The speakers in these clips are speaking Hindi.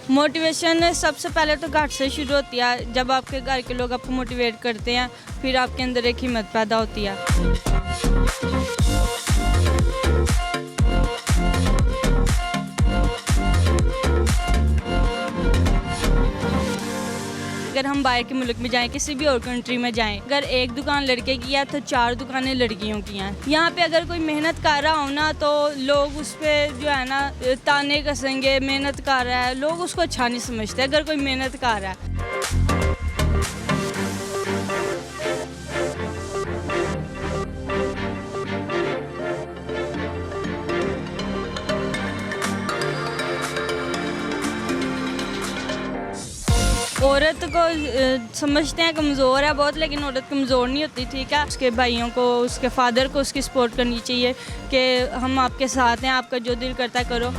मोटिवेशन सबसे पहले तो घर से शुरू होती है। जब आपके घर के लोग आपको मोटिवेट करते हैं, फिर आपके अंदर एक हिम्मत पैदा होती है। अगर हम बाहर के मुल्क में जाएं, किसी भी और कंट्री में जाएं, अगर एक दुकान लड़के की है तो 4 दुकानें लड़कियों की हैं। यहाँ पे अगर कोई मेहनत कर रहा हो ना, तो लोग उस पर जो है ना ताने कसेंगे, मेहनत कर रहा है, लोग उसको अच्छा नहीं समझते अगर कोई मेहनत कर रहा है। औरत को समझते हैं कमज़ोर है बहुत, लेकिन औरत कमज़ोर नहीं होती, ठीक है। उसके भाइयों को, उसके फादर को उसकी सपोर्ट करनी चाहिए कि हम आपके साथ हैं, आपका जो दिल करता है करो।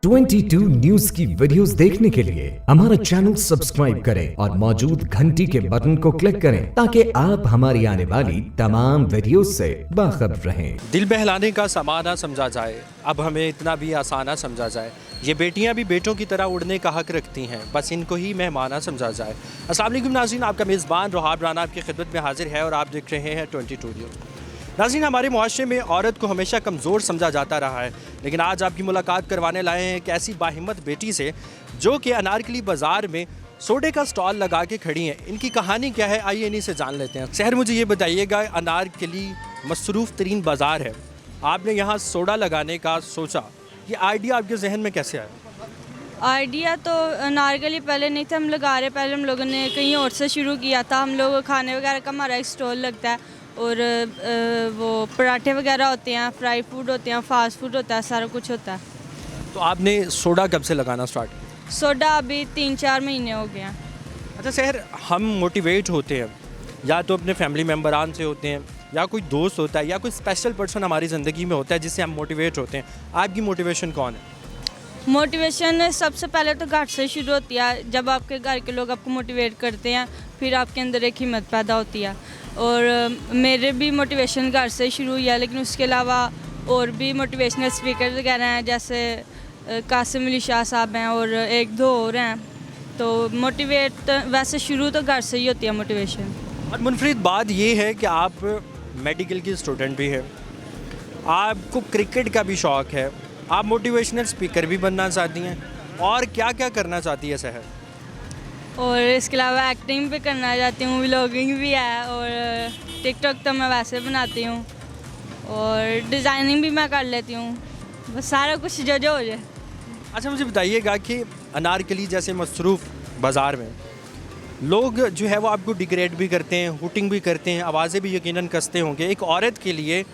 ट्वेंटी न्यूज की वीडियोस देखने के लिए हमारा चैनल सब्सक्राइब करें और मौजूद घंटी के बटन को क्लिक करें ताकि आप हमारी आने वाली तमाम वीडियोस से बाखबर रहें। दिल बहलाने का सामान समझा जाए, अब हमें इतना भी आसाना समझा जाए। ये बेटियां भी बेटों की तरह उड़ने का हक रखती हैं, बस इनको ही मेहमाना समझा जाए। अस्सलाम वालेकुम नाज़रीन, आपका मेज़बान रोहाब राना आपकी खिदमत में हाजिर है और आप देख रहे हैं 22 न्यूज़। नाज़रीन, हमारे मुआशरे में औरत को हमेशा कमज़ोर समझा जाता रहा है, लेकिन आज आपकी मुलाकात करवाने लाए हैं एक ऐसी बाहिम्मत बेटी से जो कि अनारकली बाज़ार में सोडे का स्टॉल लगा के खड़ी हैं। इनकी कहानी क्या है, आइए इन्हीं से जान लेते हैं। शहर, मुझे ये बताइएगा, अनारकली मसरूफ़ तरीन बाज़ार है, आपने यहाँ सोडा लगाने का सोचा, ये आइडिया आपके जहन में कैसे आया? आइडिया तो अनारकली पहले नहीं था हम लगा रहे, पहले हम लोगों ने कहीं और से शुरू किया था। हम लोग खाने वगैरह का हमारा एक स्टॉल लगता है और वो पराठे वगैरह होते हैं, फ्राई फूड होते हैं, फास्ट फूड होता है, सारा कुछ होता है। तो आपने सोडा कब से लगाना स्टार्ट किया? सोडा अभी 3-4 महीने हो गए हैं। अच्छा शहर, हम मोटिवेट होते हैं या तो अपने फैमिली मेम्बरान से होते हैं, या कोई दोस्त होता है, या कोई स्पेशल पर्सन हमारी ज़िंदगी में होता है जिससे हम मोटिवेट होते हैं। आपकी मोटिवेशन कौन है? मोटिवेशन सबसे पहले तो घर से शुरू होती है। जब आपके घर के लोग आपको मोटिवेट करते हैं, फिर आपके अंदर एक हिम्मत पैदा होती है। और मेरे भी मोटिवेशन घर से शुरू हुई है, लेकिन उसके अलावा और भी मोटिवेशनल स्पीकर वगैरह हैं, जैसे कासिम अली शाह साहब हैं और 1-2 और हैं। तो मोटिवेट वैसे शुरू तो घर से ही होती है मोटिवेशन। और मुनफरिद बात ये है कि आप मेडिकल की स्टूडेंट भी हैं, आपको क्रिकेट का भी शौक़ है, आप मोटिवेशनल स्पीकर भी बनना चाहती हैं, और क्या क्या करना चाहती है शहर? और इसके अलावा एक्टिंग भी करना चाहती हूँ, व्लॉगिंग भी है, और टिकटॉक तो मैं वैसे बनाती हूँ, और डिज़ाइनिंग भी मैं कर लेती हूँ, बस सारा कुछ जो हो जाए। अच्छा मुझे बताइएगा कि अनारकली जैसे मसरूफ़ बाज़ार में लोग जो है वो आपको डिग्रेड भी करते हैं, हुटिंग भी करते हैं, आवाज़ें भी यकीनन कसते होंगे। एक औरत के लिए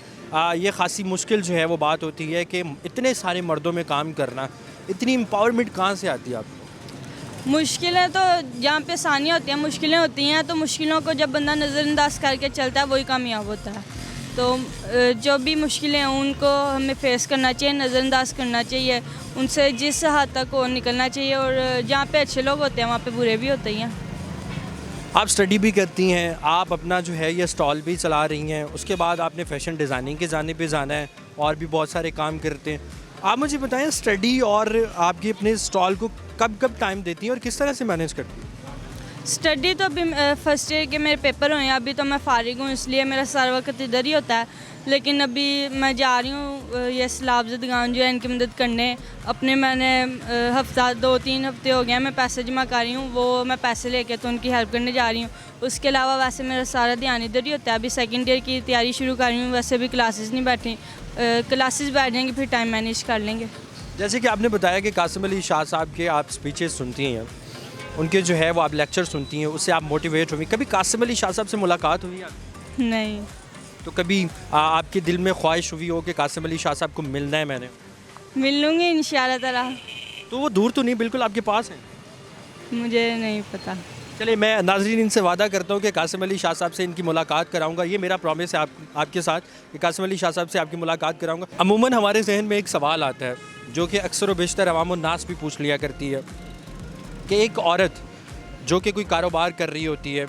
ये ख़ासी मुश्किल जो है वो बात होती है कि इतने सारे मर्दों में काम करना, इतनी एम्पावरमेंट कहाँ से आती है आपको? मुश्किलें तो जहाँ पे आसानियाँ होती हैं, मुश्किलें होती हैं, तो मुश्किलों को जब बंदा नज़रअंदाज करके चलता है वही कामयाब होता है। तो जो भी मुश्किलें हैं उनको हमें फेस करना चाहिए, नज़रअंदाज करना चाहिए, उनसे जिस हद तक वो निकलना चाहिए। और जहाँ पे अच्छे लोग होते हैं वहाँ पे बुरे भी होते हैं। आप स्टडी भी करती हैं, आप अपना जो है ये स्टॉल भी चला रही हैं, उसके बाद आपने फ़ैशन डिज़ाइनिंग के जाने पे जाना है और भी बहुत सारे काम करते हैं। आप मुझे बताएं, स्टडी और आपके अपने स्टॉल को कब कब टाइम देती हैं और किस तरह से मैनेज करती हैं? स्टडी तो अभी फर्स्ट ईयर के मेरे पेपर हुए हैं, अभी तो मैं फ़ारिग हूँ, इसलिए मेरा सारा वक्त इधर ही होता है। लेकिन अभी मैं जा रही हूँ ये सलाब ज़दगान जो है इनकी मदद करने। अपने मैंने हफ्ता 2-3 हफ्ते हो गए हैं मैं पैसे जमा कर रही हूँ, वो मैं पैसे लेके तो उनकी हेल्प करने जा रही हूँ। उसके अलावा वैसे मेरा सारा ध्यान इधर ही होता है। अभी सेकंड ईयर की तैयारी शुरू कर रही हूँ, वैसे भी क्लासेस नहीं बैठी, क्लासेस बैठ जाएंगी फिर टाइम मैनेज कर लेंगे। जैसे कि आपने बताया कि कासिम अली शाह साहब के आप स्पीचेस सुनती हैं, उनके जो है वो आप लेक्चर सुनती हैं, उससे आप मोटिवेट हुई। कभी कासिम अली शाह साहब से मुलाकात हुई आपकी? नहीं। तो कभी आपके दिल में ख्वाहिश हुई हो कि कासिम अली शाह साहब को मिलना है मैंने? मिल लूँगी इंशाल्लाह ताला। तो वो दूर तो नहीं, बिल्कुल आपके पास है? मुझे नहीं पता। चलिए, मैं नाज़रीन इनसे वादा करता हूँ कि कासिम अली शाह साहब से इनकी मुलाकात कराऊंगा। ये मेरा प्रॉमिस है आपके साथ कि कासिम अली शाह साहब से आपकी मुलाकात कराऊंगा। अमूमन हमारे जहन में एक सवाल आता है, जो कि अक्सर व बेशतर अवाम नास भी पूछ लिया करती है कि एक औरत जो कि कोई कारोबार कर रही होती है,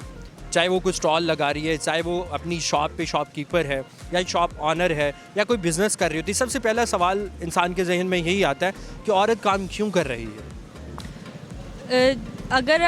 चाहे वो कोई स्टॉल लगा रही है, चाहे वो अपनी शॉप पे शॉपकीपर है या शॉप ऑनर है या कोई बिज़नेस कर रही होती है, सबसे पहला सवाल इंसान के जहन में यही आता है कि औरत काम क्यों कर रही है। अगर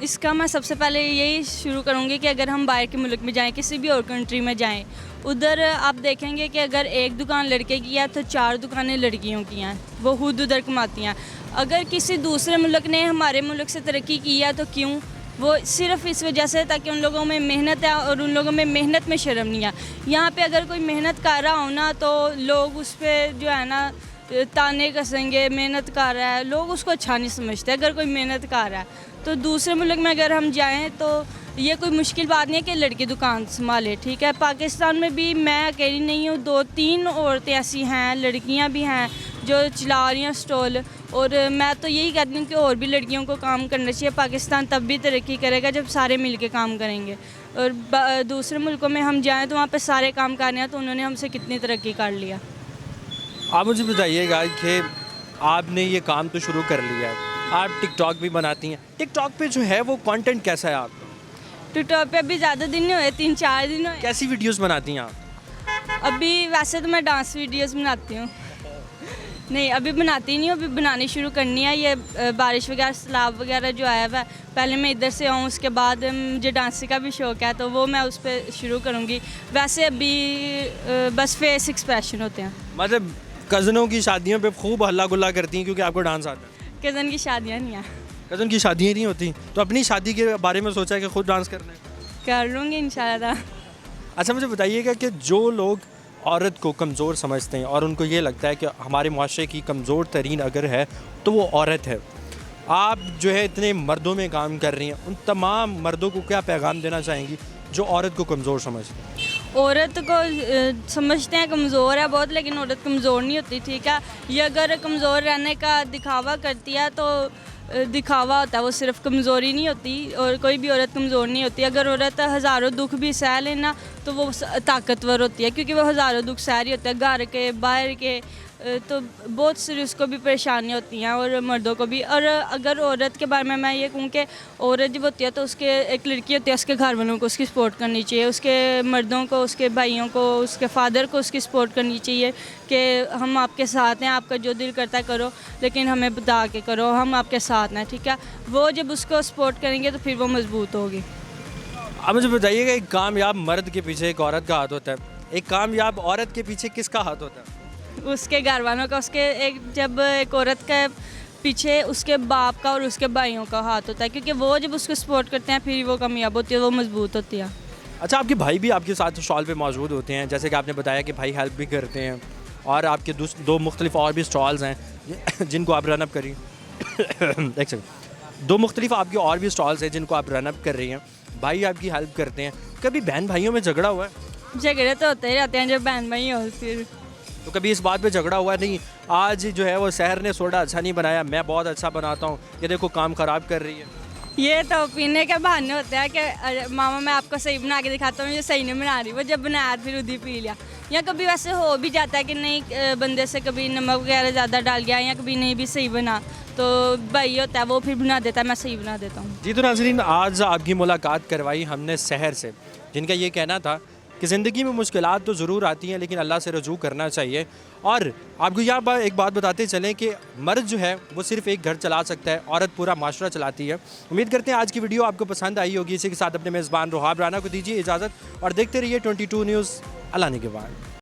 इसका मैं सबसे पहले यही शुरू करूँगी कि अगर हम बाहर के मुल्क में जाएं, किसी भी और कंट्री में जाएं, उधर आप देखेंगे कि अगर एक दुकान लड़के की है तो 4 दुकानें लड़कियों की हैं, वो खुद उधर कमाती हैं। अगर किसी दूसरे मुल्क ने हमारे मुल्क से तरक्की की है तो क्यों? वो सिर्फ इस वजह से ताकि उन लोगों में मेहनत है और उन लोगों में मेहनत में शर्म नहीं है। यहाँ पे अगर कोई मेहनत कर रहा हो ना तो लोग उस पर जो है ना ताने कसेंगे, मेहनत कर रहा है, लोग उसको अच्छा नहीं समझते अगर कोई मेहनत कर रहा है। तो दूसरे मुल्क में अगर हम जाएं तो ये कोई मुश्किल बात नहीं है कि लड़की दुकान संभाले, ठीक है। पाकिस्तान में भी मैं अकेली नहीं हूँ, 2-3 औरतें ऐसी हैं, लड़कियाँ भी हैं जो चला रही हैं स्टॉल। और मैं तो यही कहती हूँ कि और भी लड़कियों को काम करना चाहिए। पाकिस्तान तब भी तरक्की करेगा जब सारे मिल के काम करेंगे। और दूसरे मुल्कों में हम जाएँ तो वहाँ पर सारे काम कर रहे हैं, तो उन्होंने हमसे कितनी तरक्की कर लिया। आप मुझे बताइएगा कि आपने ये काम तो शुरू कर लिया है, आप टिकटॉक भी बनाती हैं, टिकटॉक पे जो है वो कंटेंट कैसा है आपका? टिकटॉक पे अभी ज़्यादा दिन नहीं हुए, 3-4 दिन हुए। कैसी वीडियोस बनाती हैं आप? अभी वैसे तो मैं डांस वीडियोस बनाती हूँ। नहीं, अभी बनाती नहीं हूँ, अभी बनानी शुरू करनी है। ये बारिश वगैरह, सैलाब वगैरह जो आया हुआ है, पहले मैं इधर से आऊँ, उसके बाद मुझे डांसिंग का भी शौक़ है तो वो मैं उस पर शुरू करूँगी। वैसे अभी बस फेस एक्सप्रेशन होते हैं। मतलब कज़नों की शादियों पे खूब हल्ला गुल्ला करती हैं क्योंकि आपको डांस आता है? कज़न की शादियाँ नहीं हैं। कज़न की शादियाँ नहीं होती तो अपनी शादी के बारे में सोचा है कि खुद डांस करना है? कर लूँगी इंशाल्लाह। अच्छा, मुझे बताइएगा कि जो लोग औरत को कमज़ोर समझते हैं और उनको ये लगता है कि हमारे माशरे की कमज़ोर तरीन अगर है तो वो औरत है, आप जो है इतने मर्दों में काम कर रही हैं, उन तमाम मर्दों को क्या पैगाम देना चाहेंगी जो औरत को कमज़ोर समझते हैं? औरत को समझते हैं कमज़ोर है बहुत, लेकिन औरत कमज़ोर नहीं होती, ठीक है। ये अगर कमज़ोर रहने का दिखावा करती है तो दिखावा होता है, वो सिर्फ कमज़ोरी नहीं होती। और कोई भी औरत कमज़ोर नहीं होती। अगर औरत हज़ारों दुख भी सह लेना तो वो ताकतवर होती है, क्योंकि वो हज़ारों दुख सह रही होती है, घर के बाहर के, तो बहुत सारी उसको भी परेशानियाँ होती हैं और मर्दों को भी। और अगर औरत के बारे में मैं ये कहूँ कि औरत जब होती है तो उसके एक लड़की होती है, उसके घर वालों को उसकी सपोर्ट करनी चाहिए, उसके मर्दों को, उसके भाइयों को, उसके फादर को उसकी सपोर्ट करनी चाहिए कि हम आपके साथ हैं, आपका जो दिल करता है करो, लेकिन हमें बता के करो, हम आपके साथ हैं, ठीक है। वो जब उसको सपोर्ट करेंगे तो फिर वो मजबूत होगी। अब मुझे बताइएगा, एक कामयाब मर्द के पीछे एक औरत का हाथ होता है, एक कामयाब औरत के पीछे किसका हाथ होता है? उसके घर वालों का। उसके जब एक औरत के पीछे उसके बाप का और उसके भाइयों का हाथ होता है, क्योंकि वो जब उसको सपोर्ट करते हैं फिर वो कामयाब होती है, वो मजबूत होती है। अच्छा, आपके भाई भी आपके साथ स्टॉल पे मौजूद होते हैं, जैसे कि आपने बताया कि भाई हेल्प भी करते हैं, और आपके 2 मुख्तलिफ और भी स्टॉल्स हैं जिनको आप रनअप करिए एक सेकंड, 2 मुख्तलिफ आपके और भी स्टॉल्स हैं जिनको आप रनअप कर रही हैं, भाई आपकी हेल्प करते हैं। कभी बहन भाइयों में झगड़ा हुआ है? झगड़े तो होते ही रहते हैं जब बहन भाई हो। फिर तो कभी इस बात पे झगड़ा हुआ नहीं, आज जो है वो शहर ने सोडा अच्छा नहीं बनाया, मैं बहुत अच्छा बनाता हूँ, ये देखो काम ख़राब कर रही है? ये तो पीने के बहाने होते हैं कि मामा मैं आपको सही बना के दिखाता हूँ, ये सही नहीं बना रही, वो जब बनाया फिर उदी पी लिया। या कभी वैसे हो भी जाता है कि नहीं, बंदे से कभी नमक वगैरह ज़्यादा डाल गया या कभी नहीं भी सही बना, तो भाई होता है वो फिर बना देता है, मैं सही बना देता हूँ। जी तो नाज़रीन, आज आपकी मुलाकात करवाई हमने शहर से, जिनका ये कहना था कि ज़िंदगी में मुश्किलात तो ज़रूर आती हैं लेकिन अल्लाह से रजू करना चाहिए। और आपको यह एक बात बताते चलें कि मर्द जो है वो सिर्फ़ एक घर चला सकता है, औरत पूरा माशरा चलाती है। उम्मीद करते हैं आज की वीडियो आपको पसंद आई होगी। इसी के साथ अपने मेज़बान रोहाब राना को दीजिए इजाज़त और देखते रहिए 22 न्यूज़। अल्लाह ने के बाद।